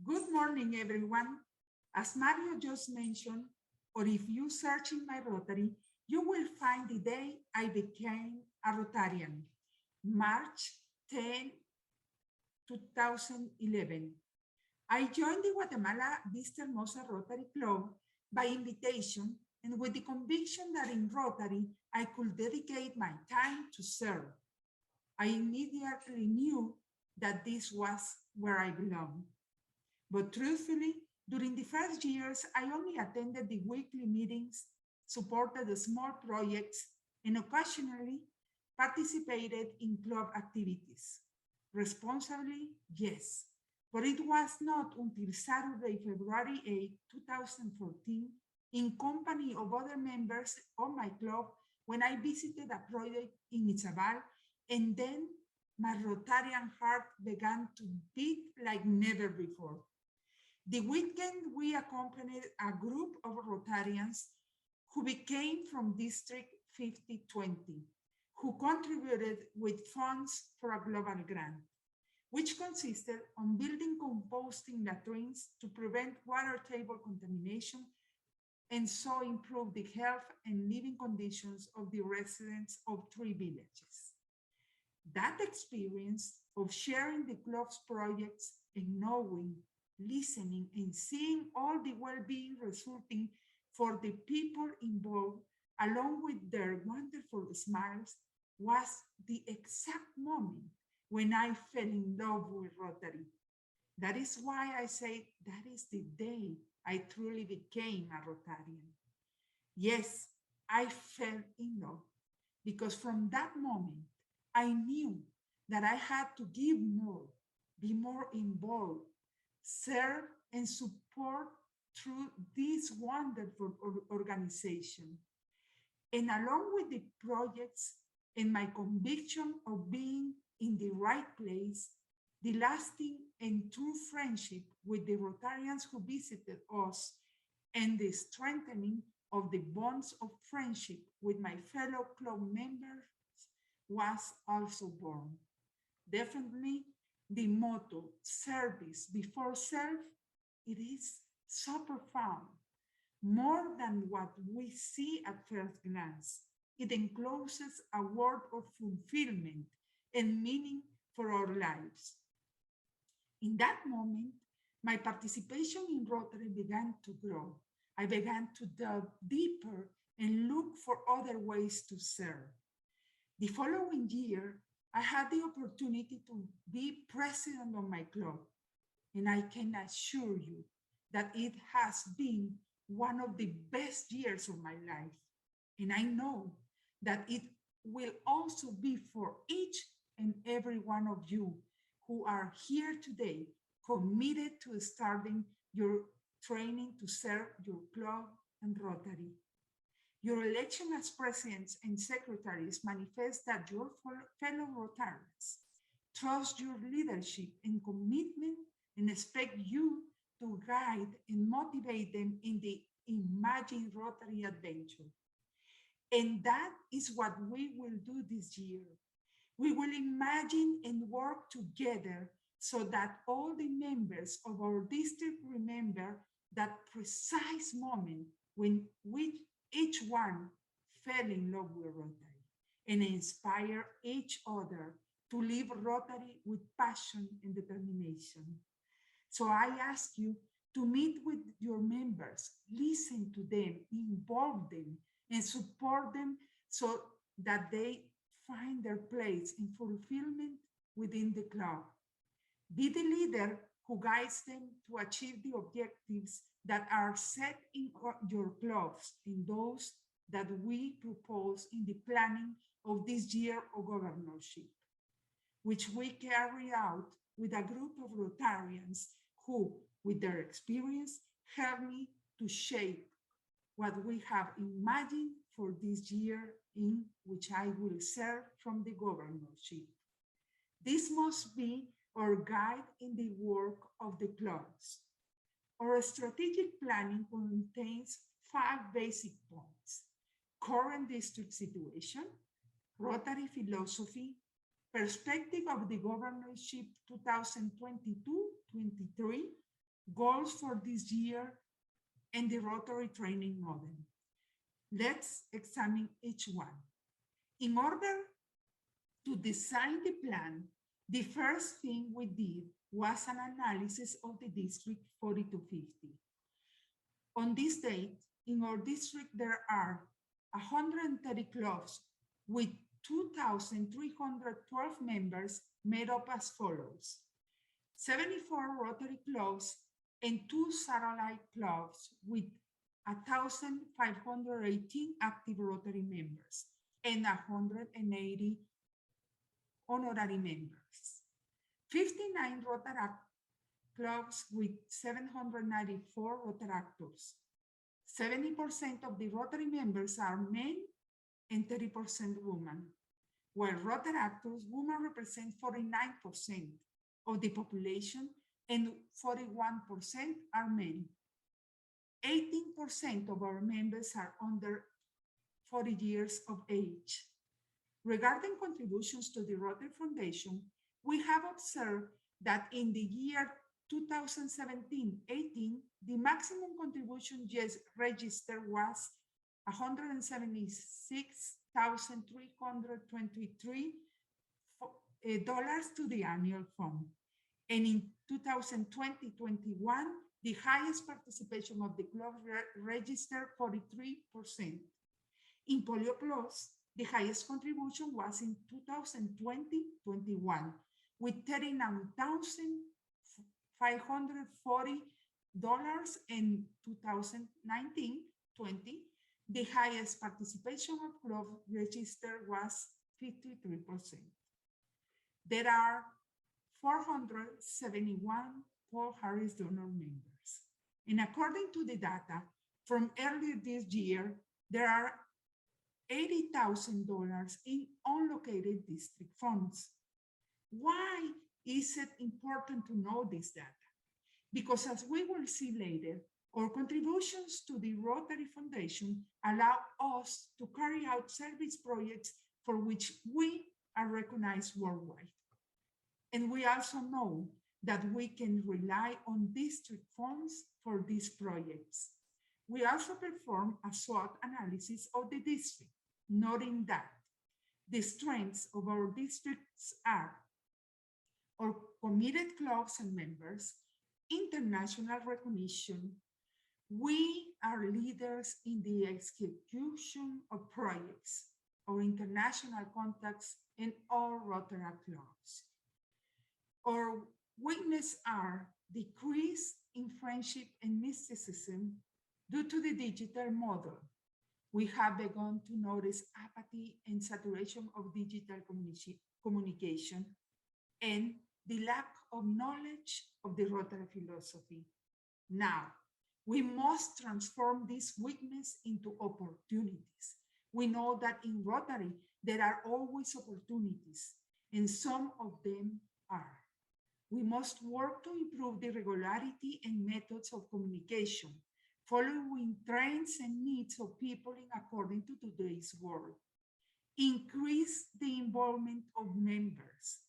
Good morning, everyone. As Mario just mentioned, or if you search in my Rotary, you will find the day I became a Rotarian, March 10, 2011. I joined the Guatemala Vista Hermosa Rotary Club by invitation and with the conviction that in Rotary, I could dedicate my time to serve. I immediately knew that this was where I belonged. But truthfully, during the first years, I only attended the weekly meetings, supported the small projects, and occasionally participated in club activities. Responsibly, yes. But it was not until Saturday, February 8, 2014, in company of other members of my club, when I visited a project in Izabal, and then my Rotarian heart began to beat like never before. The weekend, we accompanied a group of Rotarians who became from District 5020, who contributed with funds for a global grant, which consisted on building composting latrines to prevent water table contamination and so improve the health and living conditions of the residents of 3 villages. That experience of sharing the club's projects and knowing, listening, and seeing all the well-being resulting for the people involved, along with their wonderful smiles, was the exact moment when I fell in love with Rotary. That is why I say that is the day I truly became a Rotarian. Yes, I fell in love because from that moment, I knew that I had to give more, be more involved, serve and support through this wonderful organization. And along with the projects and my conviction of being in the right place, the lasting and true friendship with the Rotarians who visited us, and the strengthening of the bonds of friendship with my fellow club members was also born. Definitely, the motto, service before self, it is so profound, more than what we see at first glance. It encloses a world of fulfillment and meaning for our lives. In that moment, my participation in Rotary began to grow. I began to delve deeper and look for other ways to serve. The following year, I had the opportunity to be president of my club, and I can assure you that it has been one of the best years of my life. And I know that it will also be for each and every one of you who are here today, committed to starting your training to serve your club and Rotary. Your election as presidents and secretaries manifest that your fellow Rotarians trust your leadership and commitment and expect you to guide and motivate them in the Imagine Rotary adventure. And that is what we will do this year. We will imagine and work together so that all the members of our district remember that precise moment when each one fell in love with Rotary and inspire each other to live Rotary with passion and determination. So I ask you to meet with your members, listen to them, involve them, and support them so that they find their place in fulfillment within the club. Be the leader who guides them to achieve the objectives that are set in your clubs and those that we propose in the planning of this year of governorship, which we carry out with a group of Rotarians who, with their experience, help me to shape what we have imagined for this year in which I will serve from the governorship. This must be our guide in the work of the clubs. Our strategic planning contains 5 basic points: current district situation, Rotary philosophy, perspective of the governorship 2022-23, goals for this year, and the Rotary training model. Let's examine each one. In order to design the plan, the first thing we did was an analysis of the district 4250. On this date, in our district, there are 130 clubs with 2,312 members made up as follows: 74 Rotary clubs and 2 satellite clubs with 1,518 active Rotary members and 180 honorary members. 59 Rotary clubs with 794 Rotaractors. 70% of the Rotary members are men and 30% women, while Rotaractors, women represent 49% of the population and 41% are men. 18% of our members are under 40 years of age. Regarding contributions to the Rotary Foundation, we have observed that in the year 2017-18, the maximum contribution registered was $176,323 to the annual fund. And in 2020-21, the highest participation of the club registered 43%. In Polio Plus, the highest contribution was in 2020-21 with $39,540, and 2019-20, the highest participation of club registered was 53%. There are 471 Paul Harris donor members. And according to the data from earlier this year, there are $80,000 in unallocated district funds. Why is it important to know this data? Because as we will see later, our contributions to the Rotary Foundation allow us to carry out service projects for which we are recognized worldwide. And we also know that we can rely on district funds for these projects. We also perform a SWOT analysis of the district, noting that the strengths of our districts are our committed clubs and members, international recognition. We are leaders in the execution of projects, our international contacts, and all Rotary clubs. Our weaknesses are decrease in friendship and mysticism due to the digital model. We have begun to notice apathy and saturation of digital communication and the lack of knowledge of the Rotary philosophy. Now, we must transform this weakness into opportunities. We know that in Rotary, there are always opportunities, and some of them are. We must work to improve the regularity and methods of communication, following trends and needs of people in according to today's world. Increase the involvement of members,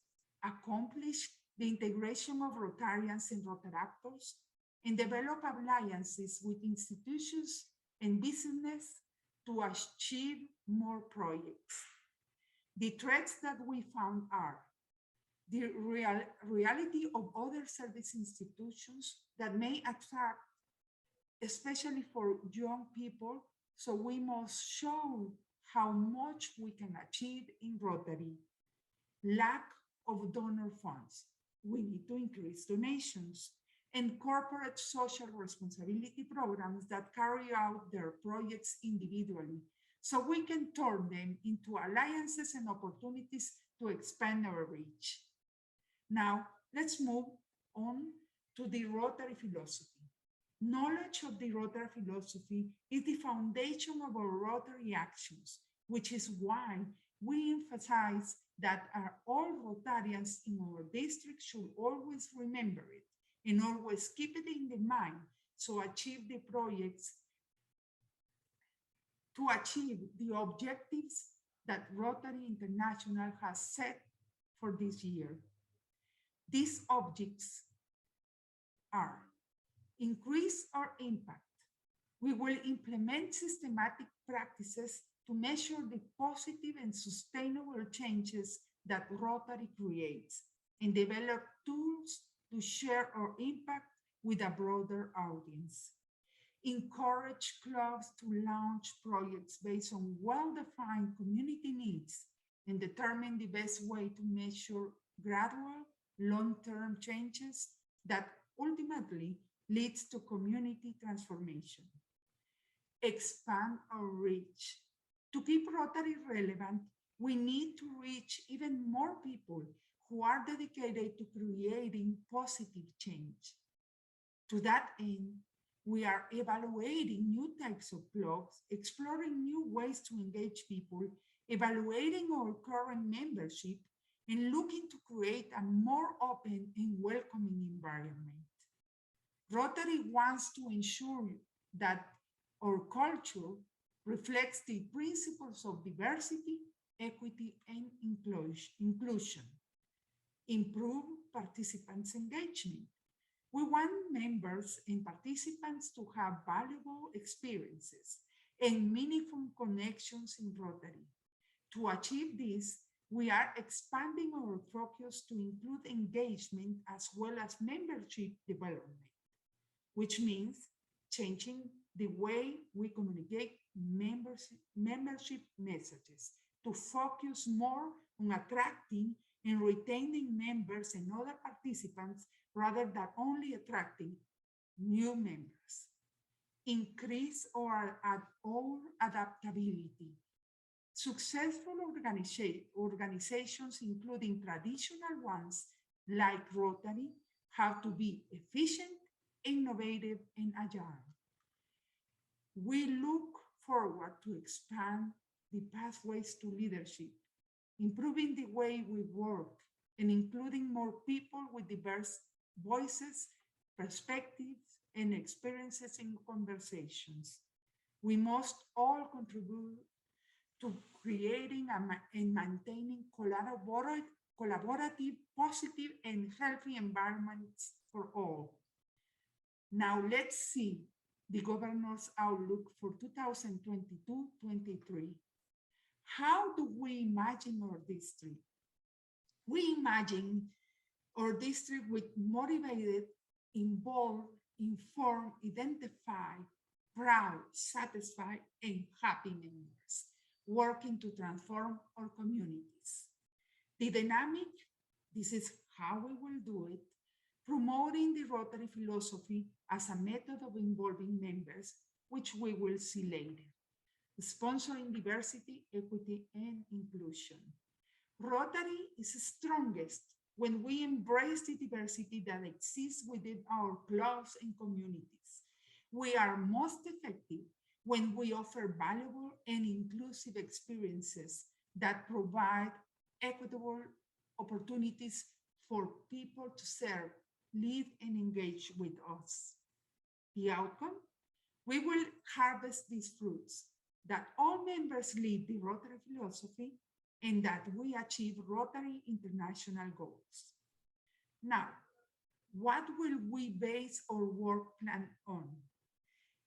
accomplish the integration of Rotarians and Rotaractors, and develop alliances with institutions and business to achieve more projects. The threats that we found are the reality of other service institutions that may attract, especially for young people, so we must show how much we can achieve in Rotary. Lack of donor funds. We need to increase donations and corporate social responsibility programs that carry out their projects individually, so we can turn them into alliances and opportunities to expand our reach. Now, let's move on to the Rotary philosophy. Knowledge of the Rotary philosophy is the foundation of our Rotary actions, which is why we emphasize that all Rotarians in our district should always remember it and always keep it in the mind to achieve the projects, to achieve the objectives that Rotary International has set for this year. These objectives are increase our impact. We will implement systematic practices to measure the positive and sustainable changes that Rotary creates and develop tools to share our impact with a broader audience. Encourage clubs to launch projects based on well-defined community needs and determine the best way to measure gradual, long-term changes that ultimately leads to community transformation. Expand our reach. To keep Rotary relevant, we need to reach even more people who are dedicated to creating positive change. To that end, we are evaluating new types of clubs, exploring new ways to engage people, evaluating our current membership, and looking to create a more open and welcoming environment. Rotary wants to ensure that our culture reflects the principles of diversity, equity, and inclusion. Improve participants' engagement. We want members and participants to have valuable experiences and meaningful connections in Rotary. To achieve this, we are expanding our focus to include engagement as well as membership development, which means changing the way we communicate membership messages to focus more on attracting and retaining members and other participants rather than only attracting new members. Increase our adaptability. Successful organizations, including traditional ones like Rotary, have to be efficient, innovative, and agile. We look forward to expand the pathways to leadership, improving the way we work, and including more people with diverse voices, perspectives, and experiences in conversations. We must all contribute to creating and maintaining collaborative, positive, and healthy environments for all. Now let's see the governor's outlook for 2022-23. How do we imagine our district? We imagine our district with motivated, involved, informed, identified, proud, satisfied, and happy members working to transform our communities. The dynamic, this is how we will do it, promoting the Rotary philosophy as a method of involving members, which we will see later. Sponsoring diversity, equity, and inclusion. Rotary is strongest when we embrace the diversity that exists within our clubs and communities. We are most effective when we offer valuable and inclusive experiences that provide equitable opportunities for people to serve, live, and engage with us. The outcome? We will harvest these fruits, that all members live the Rotary philosophy and that we achieve Rotary international goals. Now, what will we base our work plan on?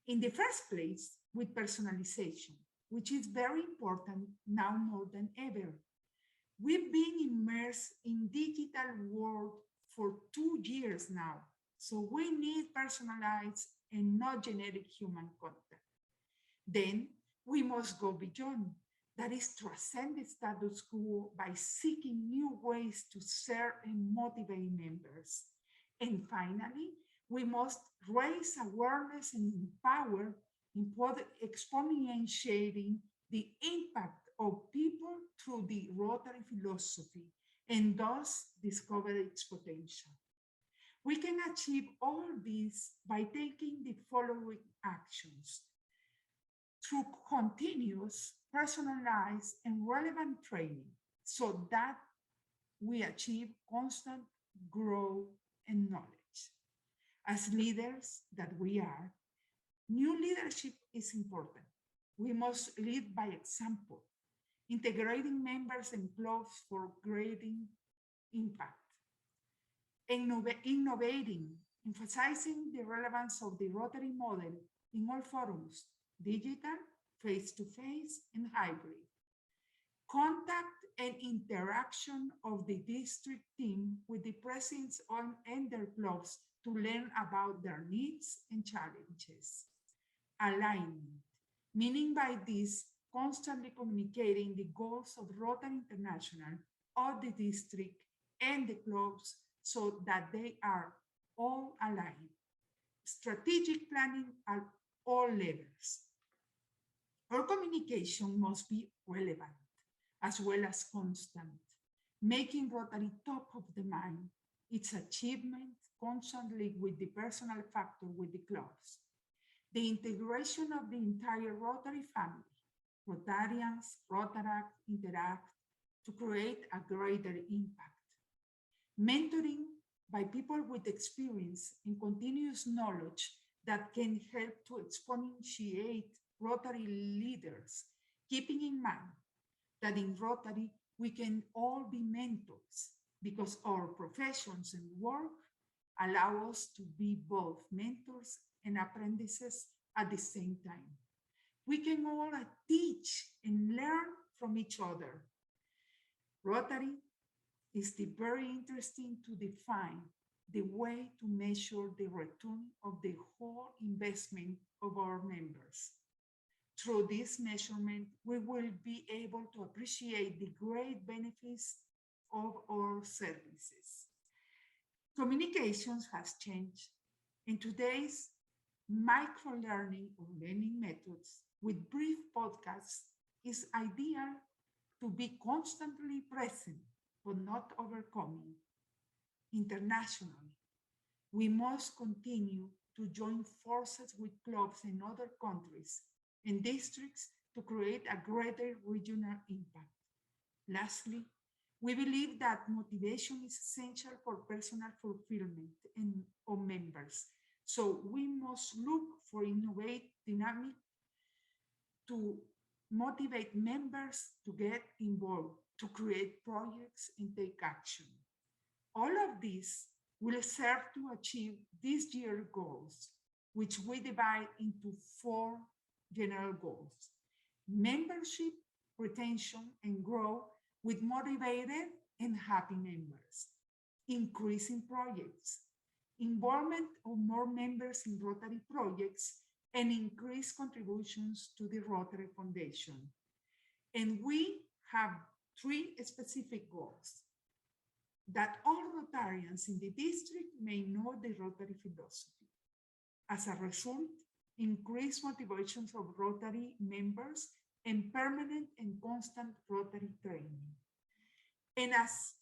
In the first place, with personalization, which is very important now more than ever. We've been immersed in digital world for 2 years now, so we need personalized and not generic human contact. Then we must go beyond, that is, transcend the status quo by seeking new ways to serve and motivate members. And finally, we must raise awareness and empower, exponentiating the impact of people through the Rotary philosophy and thus discover its potential. We can achieve all this by taking the following actions. Through continuous, personalized, and relevant training so that we achieve constant growth and knowledge. As leaders that we are, new leadership is important. We must lead by example, integrating members and clubs for creating impact, innovating emphasizing the relevance of the Rotary model in all forums, digital, face-to-face, and hybrid. Contact and interaction of the district team with the presidents and their clubs to learn about their needs and challenges. Alignment, meaning by this, constantly communicating the goals of Rotary International, of the district, and the clubs so that they are all aligned. Strategic planning at all levels. Our communication must be relevant as well as constant, making Rotary top of the mind, its achievement constantly with the personal factor with the clubs. The integration of the entire Rotary family, Rotarians, Rotaract, Interact, to create a greater impact. Mentoring by people with experience and continuous knowledge that can help to exponentiate Rotary leaders, keeping in mind that in Rotary, we can all be mentors because our professions and work allow us to be both mentors and apprentices at the same time. We can all teach and learn from each other. Rotary is very interesting to define the way to measure the return of the whole investment of our members. Through this measurement, we will be able to appreciate the great benefits of our services. Communications has changed, and today's micro-learning or learning methods with brief podcasts is ideal to be constantly present, but not overcoming. Internationally, we must continue to join forces with clubs in other countries and districts to create a greater regional impact. Lastly, we believe that motivation is essential for personal fulfillment of members. So we must look for innovative dynamic to motivate members to get involved, to create projects and take action. All of this will serve to achieve this year's goals, which we divide into 4 general goals: membership, retention, and growth with motivated and happy members; increasing projects, involvement of more members in Rotary projects, and increased contributions to the Rotary Foundation. And we have 3 specific goals: that all Rotarians in the district may know the Rotary philosophy. As a result, increased motivations of Rotary members and permanent and constant Rotary training. And as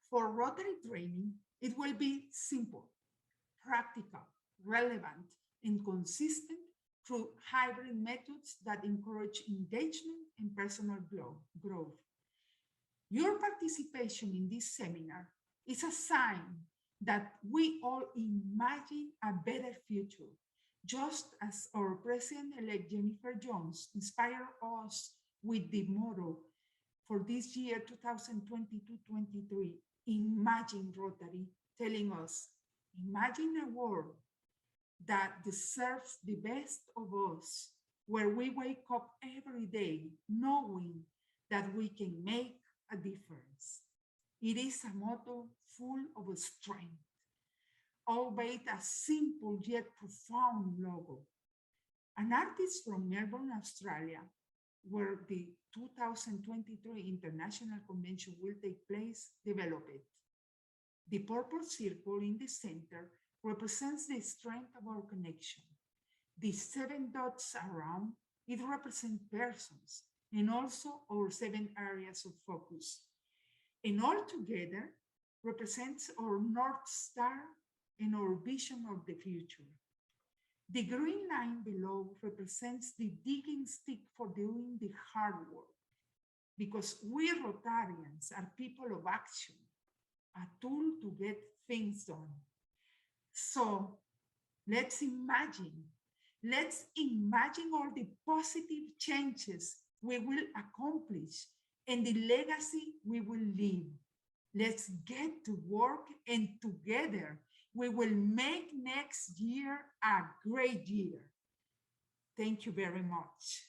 for Rotary training, it will be simple, practical, relevant, and consistent through hybrid methods that encourage engagement and personal growth. Your participation in this seminar is a sign that we all imagine a better future, just as our President-elect Jennifer Jones inspired us with the motto for this year 2022-23, Imagine Rotary, telling us, imagine a world that deserves the best of us, where we wake up every day knowing that we can make a difference. It is a motto full of strength, albeit a simple yet profound logo. An artist from Melbourne, Australia, where the 2023 International Convention will take place, developed it. The purple circle in the center represents the strength of our connection. The 7 dots around it represent persons and also our 7 areas of focus. And all together represents our North Star and our vision of the future. The green line below represents the digging stick for doing the hard work, because we Rotarians are people of action, a tool to get things done. So let's imagine all the positive changes we will accomplish and the legacy we will leave. Let's get to work, and together We will make next year a great year. Thank you very much.